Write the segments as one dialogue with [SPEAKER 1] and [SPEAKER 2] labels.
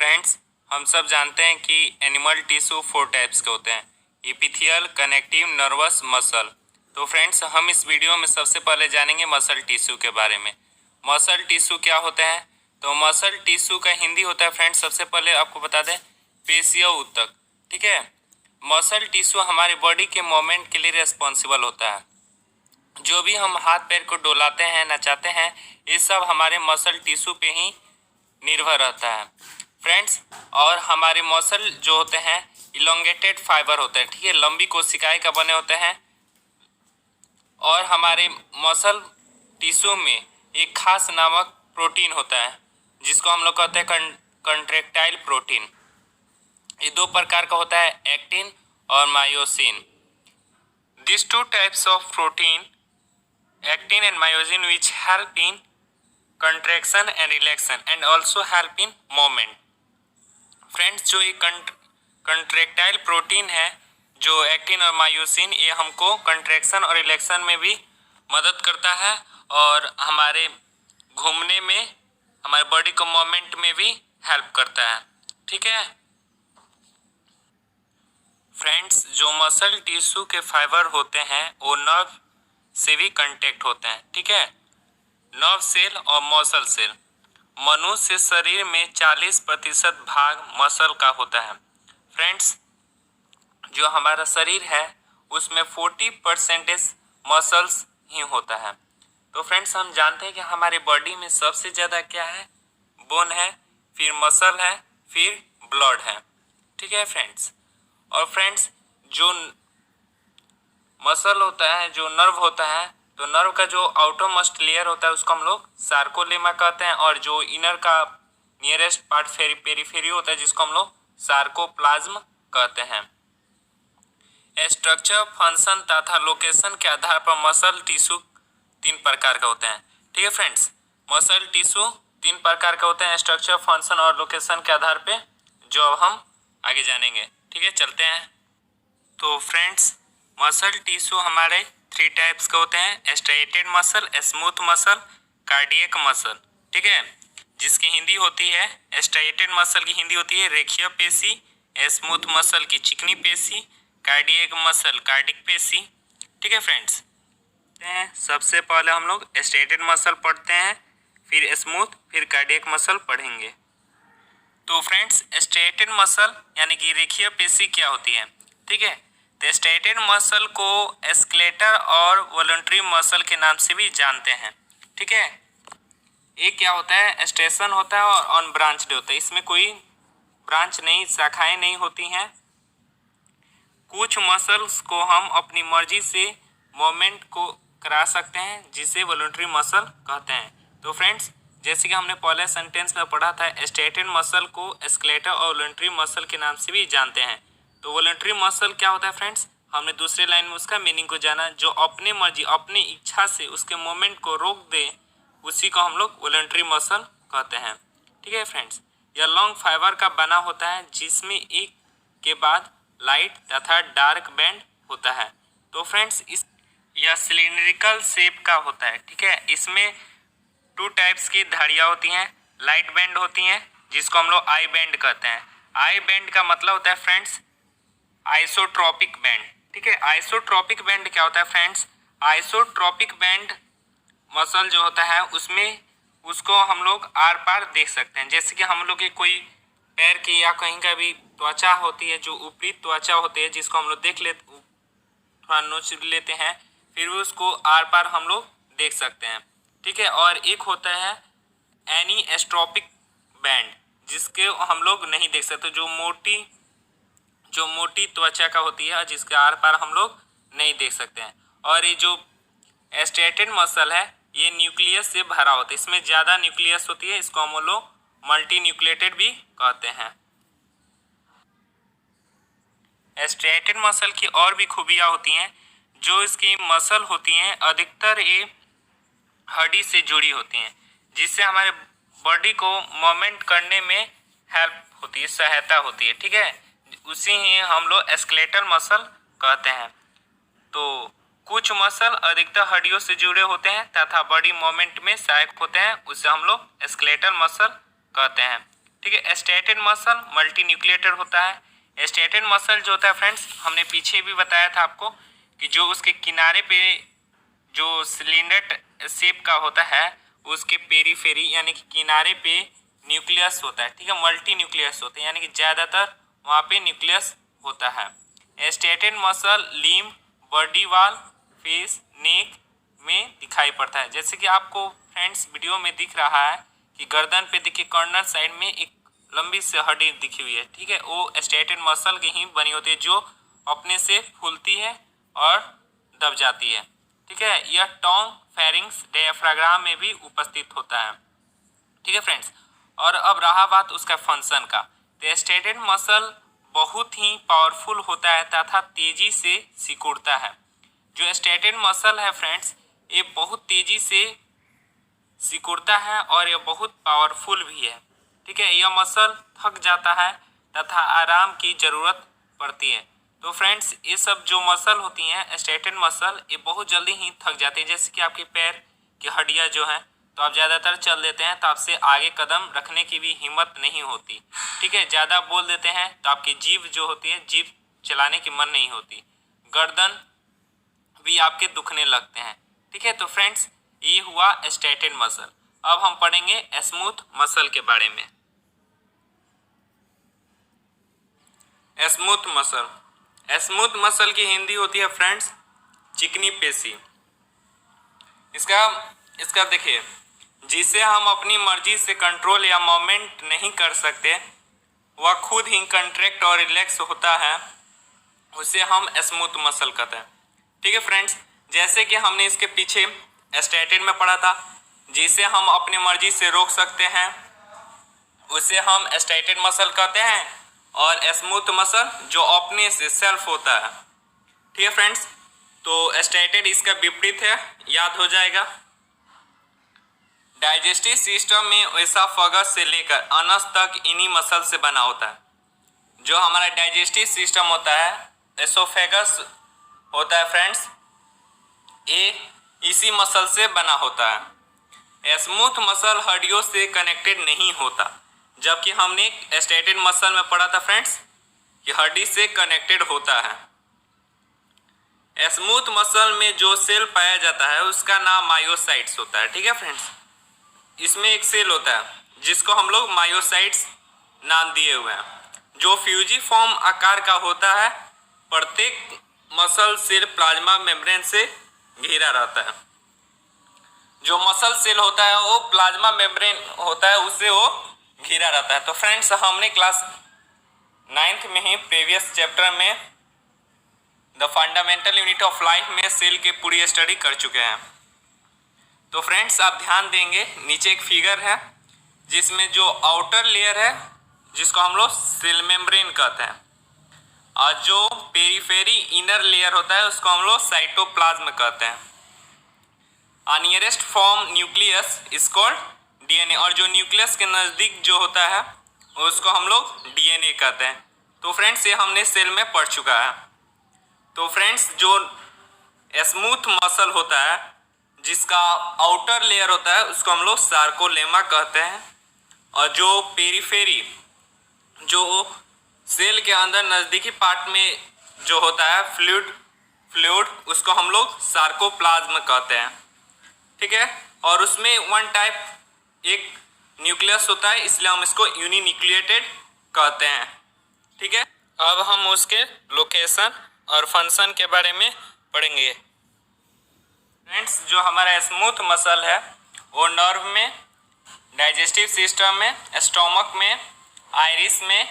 [SPEAKER 1] Friends, हम सब जानते हैं कि एनिमल टिश्यू 4 टाइप्स के होते हैं: इपिथियल, कनेक्टिव, नर्वस, मसल। तो फ्रेंड्स, हम इस वीडियो में सबसे पहले जानेंगे मसल टिश्यू के बारे में। मसल टिश्यू क्या होता है? तो मसल टिश्यू का हिंदी होता है फ्रेंड्स, सबसे पहले आपको बता दें, पेशीय ऊतक। ठीक है। मसल टिश्यू हमारे बॉडी के मूवमेंट के लिए रिस्पॉन्सिबल होता है। जो भी हम हाथ पैर को डोलाते हैं, नचाते हैं, ये सब हमारे मसल टिश्यू पे ही निर्भर रहता है फ्रेंड्स। और हमारे मसल जो होते हैं इलोंगेटेड फाइबर होते हैं, ठीक है, लंबी कोशिकाएं का बने होते हैं। और हमारे मसल टिश्यू में एक खास नामक प्रोटीन होता है जिसको हम लोग कहते हैं कंट्रेक्टाइल प्रोटीन। ये दो प्रकार का होता है, एक्टिन और myosin. This two types of protein, actin and myosin, which help in contraction and relaxin and also help in movement. Friends, जो ये कंट्रेक्टाइल प्रोटीन है, जो एक्टिन और मायोसिन, ये हमको कंट्रैक्शन और रिलैक्सन में भी मदद करता है और हमारे घूमने में, हमारे बॉडी को मूवमेंट में भी हेल्प करता है। ठीक है फ्रेंड्स, जो मसल टिश्यू के फाइबर होते हैं वो नर्व से भी कांटेक्ट होते हैं। ठीक है, नर्व सेल और मसल सेल। मनुष्य शरीर में 40% भाग मसल का होता है फ्रेंड्स। जो हमारा शरीर है उसमें 40% मसल्स ही होता है। तो फ्रेंड्स, हम जानते हैं कि हमारे बॉडी में सबसे ज़्यादा क्या है? बोन है, फिर मसल है, फिर ब्लड है। ठीक है फ्रेंड्स। और फ्रेंड्स, जो मसल होता है, जो नर्व होता है, तो नर्व का जो आउटरमोस्ट लेयर होता है उसको हम लोग सार्कोलेमा कहते हैं, और जो इनर का नियरेस्ट पार्ट पेरिफेरी होता है जिसको हम लोग सार्कोप्लाज्म कहते हैं। स्ट्रक्चर, फंक्शन तथा लोकेशन के आधार पर मसल टिश्यू 3 प्रकार का होते हैं। ठीक है फ्रेंड्स, मसल टिश्यू 3 प्रकार का होते हैं, स्ट्रक्चर, फंक्शन और लोकेशन के आधार पे, जो अब हम आगे जानेंगे। ठीक है, चलते हैं। तो फ्रेंड्स, मसल टिश्यू हमारे 3 टाइप्स के होते हैं: striated muscle, smooth muscle, cardiac muscle. ठीक है, जिसकी हिंदी होती है, स्ट्रेटेड मसल की हिंदी होती है रेखीय पेशी, स्मूथ मसल की चिकनी पेशी, कार्डियक मसल कार्डिक पेशी। ठीक है फ्रेंड्स, सबसे पहले हम लोग स्ट्रेटेड मसल पढ़ते हैं, फिर स्मूथ, फिर कार्डियक मसल पढ़ेंगे। तो फ्रेंड्स, स्ट्रेटेड मसल यानी कि रेखीय पेशी क्या होती है? ठीक है, तो स्ट्रेटेड मसल को स्केलेटल और वॉलंटरी मसल के नाम से भी जानते हैं। ठीक है, ये क्या होता है? स्टेशन होता है और अनब्रांच्ड होता है, इसमें कोई ब्रांच नहीं, शाखाएं नहीं होती हैं। कुछ मसल्स को हम अपनी मर्जी से मूवमेंट को करा सकते हैं, जिसे वॉलंटरी मसल कहते हैं। तो फ्रेंड्स, जैसे कि हमने पहले सेंटेंस में पढ़ा था, स्ट्रेटेड मसल को स्केलेटल और वॉलंटरी मसल के नाम से भी जानते हैं। तो वॉलंटरी मसल क्या होता है फ्रेंड्स? हमने दूसरे लाइन में उसका मीनिंग को जाना, जो अपनी मर्जी, अपनी इच्छा से उसके मूवमेंट को रोक दे, उसी को हम लोग वॉलंटरी मसल कहते हैं। ठीक है फ्रेंड्स, यह लॉन्ग फाइबर का बना होता है जिसमें एक के बाद लाइट तथा डार्क बैंड होता है। तो फ्रेंड्स, इस यह सिलिंड्रिकल शेप का होता है। ठीक है, इसमें 2 टाइप्स की धारियाँ होती हैं, लाइट बैंड होती हैं जिसको हम लोग आई बैंड कहते हैं। आई बैंड का मतलब होता है फ्रेंड्स आइसोट्रोपिक बैंड। ठीक है, आइसोट्रोपिक बैंड क्या होता है फ्रेंड्स? आइसोट्रोपिक बैंड मसल जो होता है उसमें उसको हम लोग आर पार देख सकते हैं। जैसे कि हम लोग की कोई पैर की या कहीं का भी त्वचा होती है, जो ऊपरी त्वचा होती है, जिसको हम लोग देख लेते, थोड़ा नोच लेते हैं, फिर उसको आर पार हम लोग देख सकते हैं। ठीक है, और एक होता है एनीस्ट्रोपिक बैंड, जिसके हम लोग नहीं देख सकते, जो मोटी त्वचा का होती है, जिसके आर पार हम लोग नहीं देख सकते हैं। और ये जो स्ट्रेटेड मसल है, ये न्यूक्लियस से भरा होता है, इसमें ज़्यादा न्यूक्लियस होती है, इसको हम लोग मल्टी न्यूक्लिएटेड भी कहते हैं। स्ट्रेटेड मसल की और भी खूबियाँ होती हैं। जो इसकी मसल होती हैं अधिकतर ये हड्डी से जुड़ी होती हैं, जिससे हमारे बॉडी को मूवमेंट करने में हेल्प होती है, सहायता होती है। ठीक है, उसी ही हम लोग स्केलेटल मसल कहते हैं। तो कुछ मसल अधिकतर हड्डियों से जुड़े होते हैं तथा बॉडी मूवमेंट में सहायक होते हैं, उसे हम लोग स्केलेटल मसल कहते हैं। ठीक है। स्टैटिन मसल मल्टी न्यूक्लिएटेड होता है। स्टैटिन मसल जो होता है फ्रेंड्स, हमने पीछे भी बताया था आपको कि जो उसके किनारे पे जो सिलेंडर शेप का होता है उसके पेरीफेरी यानी कि किनारे पे न्यूक्लियस होता है। ठीक है, मल्टी न्यूक्लियस होते हैं यानी कि ज़्यादातर वहाँ पे न्यूक्लियस होता है। स्टैटिन muscle limb, body wall, face, neck में दिखाई पड़ता है। जैसे कि आपको फ्रेंड्स वीडियो में दिख रहा है कि गर्दन पे देखिए कॉर्नर साइड में एक लंबी सी हड्डी दिखी हुई है। ठीक है, वो स्टैटिन मसल की ही बनी होती है जो अपने से फूलती है और दब जाती है। ठीक है, यह टोंग, फेरिंग्स, डायफ्राम में भी उपस्थित होता है। ठीक है फ्रेंड्स, और अब रहा बात उसका फंक्शन का, तो स्टैटिन मसल बहुत ही पावरफुल होता है तथा तेजी से सिकुड़ता है। जो स्टैटिन मसल है फ्रेंड्स, ये बहुत तेजी से सिकुड़ता है और यह बहुत पावरफुल भी है। ठीक है, यह मसल थक जाता है तथा आराम की ज़रूरत पड़ती है। तो फ्रेंड्स, ये सब जो मसल होती हैं स्टैटिन मसल, ये बहुत जल्दी ही थक जाती है। जैसे कि आपके पैर की हड्डियाँ जो हैं, तो आप ज़्यादातर चल देते हैं तो आपसे आगे कदम रखने की भी हिम्मत नहीं होती। ठीक है, ज़्यादा बोल देते हैं तो आपकी जीभ जो होती है, जीभ चलाने की मन नहीं होती, गर्दन भी आपके दुखने लगते हैं। ठीक है, तो फ्रेंड्स ये हुआ स्टैटिन मसल। अब हम पढ़ेंगे स्मूथ मसल के बारे में। स्मूथ मसल, स्मूथ मसल की हिंदी होती है फ्रेंड्स चिकनी पेशी। इसका इसका देखिए, जिसे हम अपनी मर्जी से कंट्रोल या मूवमेंट नहीं कर सकते, वह खुद ही कंट्रैक्ट और रिलैक्स होता है, उसे हम स्मूथ मसल कहते हैं। ठीक है फ्रेंड्स, जैसे कि हमने इसके पीछे स्टैटिन में पढ़ा था, जिसे हम अपनी मर्जी से रोक सकते हैं उसे हम स्टैटिन मसल कहते हैं, और स्मूथ मसल जो अपने से सेल्फ होता है। ठीक है फ्रेंड्स, तो स्टैटिन इसका विपरीत है, याद हो जाएगा। डाइजेस्टिव सिस्टम में एसोफेगस से लेकर अनस तक इन्हीं मसल से बना होता है। जो हमारा डाइजेस्टिव सिस्टम होता है, एसोफेगस होता है फ्रेंड्स, ये इसी मसल से बना होता है। स्मूथ मसल हड्डियों से कनेक्टेड नहीं होता, जबकि हमने स्टैटिन मसल में पढ़ा था फ्रेंड्स कि हड्डी से कनेक्टेड होता है। स्मूथ मसल में जो सेल पाया जाता है उसका नाम मायोसाइट्स होता है। ठीक है फ्रेंड्स, इसमें एक सेल होता है जिसको हम लोग मायोसाइट्स नाम दिए हुए हैं, जो फ्यूजिफॉर्म आकार का होता है। प्रत्येक मसल सेल प्लाज्मा मेम्ब्रेन से घिरा रहता है। जो मसल सेल होता है वो प्लाज्मा मेम्ब्रेन होता है, उससे वो घिरा रहता है। तो फ्रेंड्स, हमने क्लास 9th में ही प्रीवियस चैप्टर में the fundamental unit of life में सेल की पूरी स्टडी कर चुके हैं। तो फ्रेंड्स, आप ध्यान देंगे, नीचे एक फिगर है जिसमें जो आउटर लेयर है जिसको हम लोग सेल मेम्ब्रेन कहते हैं, और जो पेरीफेरी इनर लेयर होता है उसको हम लोग साइटोप्लाज्म कहते हैं। Nearest form nucleus is called DNA, और जो न्यूक्लियस के नज़दीक जो होता है उसको हम लोग डीएनए कहते हैं। तो फ्रेंड्स, ये हमने सेल में पढ़ चुका है। तो फ्रेंड्स, जो स्मूथ मसल होता है जिसका आउटर लेयर होता है उसको हम लोग सार्कोलेमा कहते हैं, और जो पेरीफेरी जो सेल के अंदर नज़दीकी पार्ट में जो होता है फ्लूइड उसको हम लोग सार्कोप्लाज्म कहते हैं। ठीक है, और उसमें वन टाइप एक न्यूक्लियस होता है, इसलिए हम इसको यूनिन्यूक्लिएटेड कहते हैं। ठीक है, अब हम उसके लोकेशन और फंक्शन के बारे में पढ़ेंगे। फ्रेंड्स, जो हमारा स्मूथ मसल है वो नर्व में, डाइजेस्टिव सिस्टम में, स्टोमक में, आइरिस में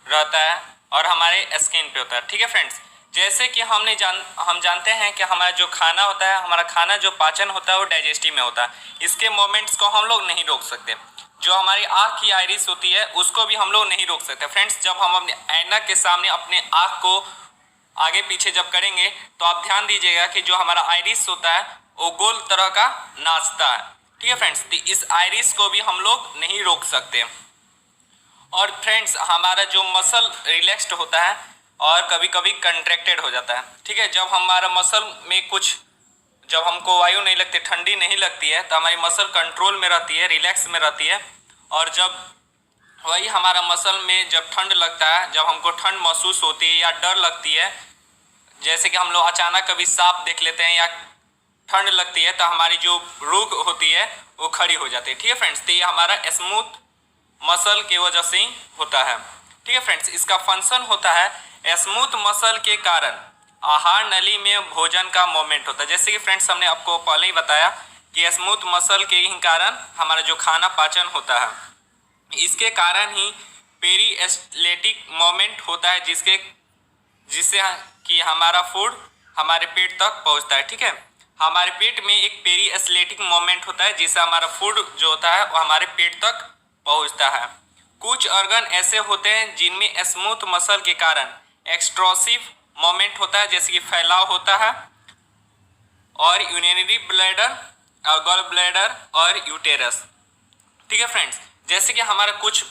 [SPEAKER 1] रहता है और हमारे स्किन पे होता है। ठीक है फ्रेंड्स, जैसे कि हम जानते हैं कि हमारा जो खाना होता है, हमारा खाना जो पाचन होता है वो डाइजेस्टिव में होता है। इसके मोमेंट्स को हम लोग नहीं रोक सकते। जो हमारी आँख की आइरिस होती है उसको भी हम लोग नहीं रोक सकते। फ्रेंड्स, जब हम अपने आईना के सामने अपने आँख को आगे पीछे जब करेंगे तो आप ध्यान दीजिएगा कि जो हमारा आइरिस होता है वो गोल तरह का नाचता है। ठीक है फ्रेंड्स, तो इस आइरिस को भी हम लोग नहीं रोक सकते। और फ्रेंड्स, हमारा जो मसल रिलैक्स्ड होता है और कभी कभी कंट्रैक्टेड हो जाता है। ठीक है, जब हमारा मसल में कुछ, जब हमको वायु नहीं लगती, ठंडी नहीं लगती है, तो हमारी मसल कंट्रोल में रहती है, रिलैक्स में रहती है। और जब वही हमारा मसल में जब ठंड लगता है, जब हमको ठंड महसूस होती है या डर लगती है, जैसे कि हम लोग अचानक कभी सांप देख लेते हैं या ठंड लगती है, तो हमारी जो रूह होती है वो खड़ी हो जाती है। ठीक है फ्रेंड्स, तो ये हमारा स्मूथ मसल की वजह से ही होता है। ठीक है फ्रेंड्स, इसका फंक्शन होता है स्मूथ मसल के कारण आहार नली में भोजन का मोमेंट होता है। जैसे कि फ्रेंड्स हमने आपको पहले ही बताया कि स्मूथ मसल के ही कारण हमारा जो खाना पाचन होता है, इसके कारण ही पेरिस्टैल्टिक मोमेंट होता है, जिससे कि हमारा फूड हमारे पेट तक पहुंचता है। ठीक है, हमारे पेट में एक पेरिस्टैल्टिक मोमेंट होता है, जिससे हमारा फूड जो होता है वो हमारे पेट तक पहुंचता है। कुछ ऑर्गन ऐसे होते हैं जिनमें स्मूथ मसल के कारण एक्सट्रोसिव मोमेंट होता है, जैसे कि फैलाव होता है, और यूरिनरी ब्लैडर और गॉल ब्लैडर और यूटेरस। ठीक है फ्रेंड्स, जैसे कि हमारा कुछ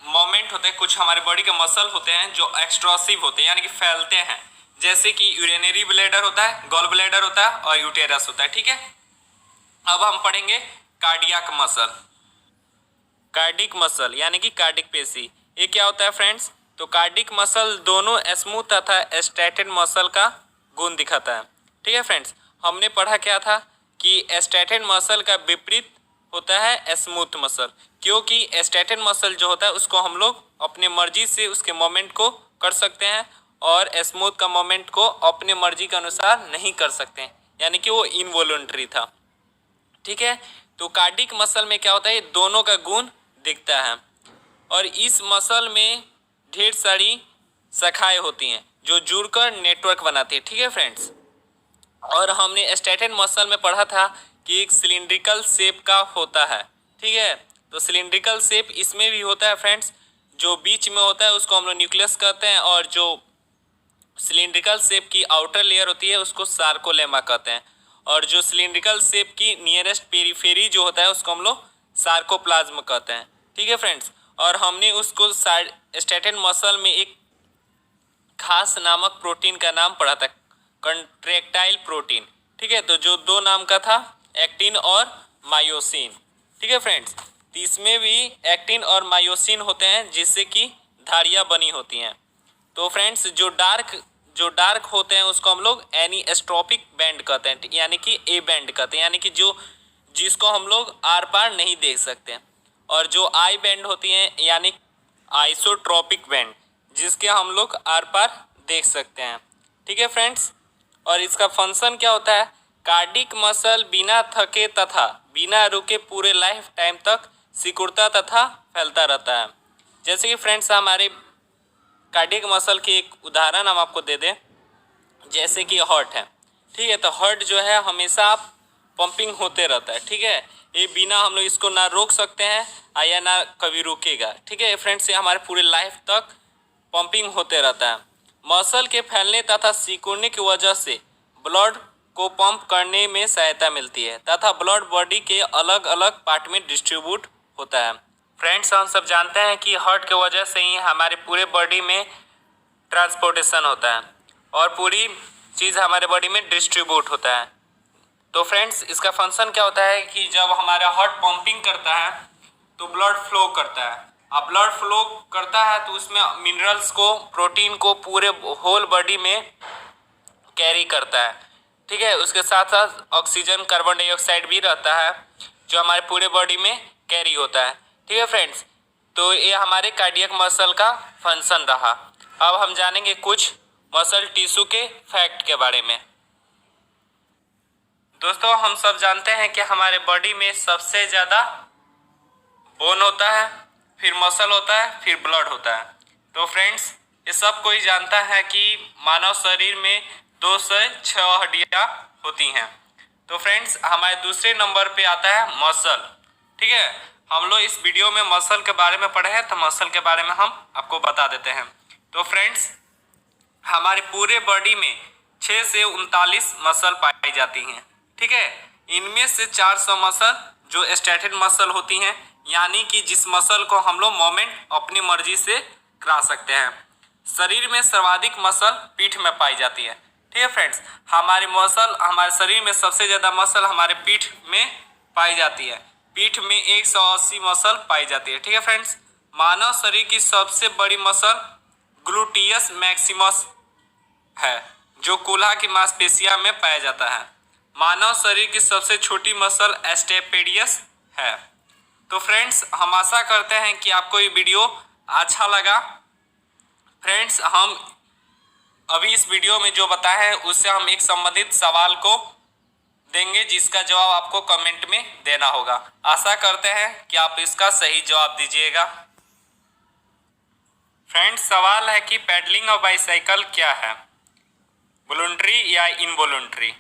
[SPEAKER 1] मोमेंट होते हैं, कुछ हमारे बॉडी के मसल होते हैं जो एक्सट्रोसिव होते हैं यानी कि फैलते हैं, जैसे कि यूरिनरी ब्लैडर होता है, गॉल ब्लैडर होता है और यूटेरस होता है। ठीक है, अब हम पढ़ेंगे कार्डियक मसल। कार्डिक मसल यानी कि कार्डिक पेशी, ये क्या होता है फ्रेंड्स? तो कार्डिक मसल दोनों स्मूथ तथा स्ट्रेटेड मसल का गुण दिखाता है। ठीक है फ्रेंड्स, हमने पढ़ा क्या था कि स्ट्रेटेड मसल का विपरीत होता है स्मूथ मसल, क्योंकि स्ट्रेटेड मसल जो होता है उसको हम लोग अपने मर्जी से उसके मोमेंट को कर सकते हैं और स्मूथ का मोमेंट को अपने मर्जी के अनुसार नहीं कर सकते हैं, यानी कि वो इनवॉलंटरी था। ठीक है, तो कार्डिक मसल में क्या होता है, दोनों का गुण दिखता है और इस मसल में ढेर सारी शाखाएं होती हैं जो जुड़कर नेटवर्क बनाती है। ठीक है फ्रेंड्स, और हमने स्ट्रेटेड मसल में पढ़ा था कि एक सिलिंड्रिकल शेप का होता है। ठीक है, तो सिलिंड्रिकल शेप इसमें भी होता है फ्रेंड्स, जो बीच में होता है उसको हम लोग न्यूक्लियस कहते हैं, और जो सिलिंड्रिकल शेप की आउटर लेयर होती है उसको सार्कोलेमा कहते हैं, और जो सिलिंड्रिकल शेप की नियरेस्ट पेरिफेरी जो होता है उसको हम लोग सार्कोप्लाज्म कहते हैं। ठीक है फ्रेंड्स, और हमने उसको स्ट्रेटेड मसल में एक खास नामक प्रोटीन का नाम पढ़ा था, कंट्रेक्टाइल प्रोटीन। ठीक है, तो जो दो नाम का था, एक्टिन और मायोसिन। ठीक है फ्रेंड्स, तो इसमें भी एक्टिन और मायोसिन होते हैं जिससे कि धारियाँ बनी होती हैं। तो फ्रेंड्स जो डार्क होते हैं उसको हम लोग एनीस्ट्रोपिक बैंड कहते हैं, यानी कि ए बैंड कहते हैं, यानी कि जिसको हम लोग आर पार नहीं देख सकते, और जो आई बैंड होती हैं यानी आइसोट्रोपिक बैंड, जिसके हम लोग आर पार देख सकते हैं। ठीक है फ्रेंड्स, और इसका फंक्शन क्या होता है, कार्डिक मसल बिना थके तथा बिना रुके पूरे लाइफ टाइम तक सिकुड़ता तथा फैलता रहता है। जैसे कि फ्रेंड्स हमारे कार्डिक मसल की एक उदाहरण हम आपको दे दें, जैसे कि हार्ट है। ठीक है, तो हार्ट जो है हमेशा पंपिंग होते रहता है। ठीक है, ये बिना हम लोग इसको ना रोक सकते हैं या ना कभी रुकेगा। ठीक है फ्रेंड्स, ये हमारे पूरे लाइफ तक पंपिंग होते रहता है। मसल के फैलने तथा सिकुड़ने की वजह से ब्लड को पंप करने में सहायता मिलती है तथा ब्लड बॉडी के अलग अलग पार्ट में डिस्ट्रीब्यूट होता है। फ्रेंड्स, हम सब जानते हैं कि हार्ट की वजह से ही हमारे पूरे बॉडी में ट्रांसपोर्टेशन होता है और पूरी चीज़ हमारे बॉडी में डिस्ट्रीब्यूट होता है। तो फ्रेंड्स, इसका फंक्शन क्या होता है कि जब हमारा हार्ट पंपिंग करता है तो ब्लड फ्लो करता है। अब ब्लड फ्लो करता है तो उसमें मिनरल्स को, प्रोटीन को पूरे होल बॉडी में कैरी करता है। ठीक है, उसके साथ साथ ऑक्सीजन, कार्बन डाइऑक्साइड भी रहता है जो हमारे पूरे बॉडी में कैरी होता है। ठीक है फ्रेंड्स, तो ये हमारे कार्डियक मसल का फंक्शन रहा। अब हम जानेंगे कुछ मसल टिश्यू के फैक्ट के बारे में। दोस्तों, हम सब जानते हैं कि हमारे बॉडी में सबसे ज़्यादा बोन होता है, फिर मसल होता है, फिर ब्लड होता है। तो फ्रेंड्स, ये सब कोई जानता है कि मानव शरीर में 2 से 6 हड्डियाँ होती हैं। तो फ्रेंड्स, हमारे दूसरे नंबर पे आता है मसल। ठीक है, हम लोग इस वीडियो में मसल के बारे में पढ़े हैं, तो मसल के बारे में हम आपको बता देते हैं। तो फ्रेंड्स, हमारे पूरे बॉडी में 6 से 39 मसल पाई जाती हैं। ठीक है, इनमें से 400 मसल जो स्ट्रेटेड मसल होती हैं, यानी कि जिस मसल को हम लोग मोमेंट अपनी मर्जी से करा सकते हैं। शरीर में सर्वाधिक मसल पीठ में पाई जाती है। ठीक है फ्रेंड्स, हमारे शरीर में सबसे ज़्यादा मसल हमारे पीठ में पाई जाती है। पीठ में 180 मसल पाई जाती है। ठीक है फ्रेंड्स, मानव शरीर की सबसे बड़ी मसल ग्लूटियस मैक्सिमस है जो कूल्हा की मांसपेशियों में पाया जाता है। मानव शरीर की सबसे छोटी मसल स्टेपेडियस है। तो फ्रेंड्स, हम आशा करते हैं कि आपको ये वीडियो अच्छा लगा। फ्रेंड्स, हम अभी इस वीडियो में जो बताया है उससे हम एक संबंधित सवाल को देंगे जिसका जवाब आपको कमेंट में देना होगा। आशा करते हैं कि आप इसका सही जवाब दीजिएगा। फ्रेंड्स, सवाल है कि पैडलिंग ऑफ बाइसाइकिल क्या है, वॉलंटरी या इनवॉलंटरी।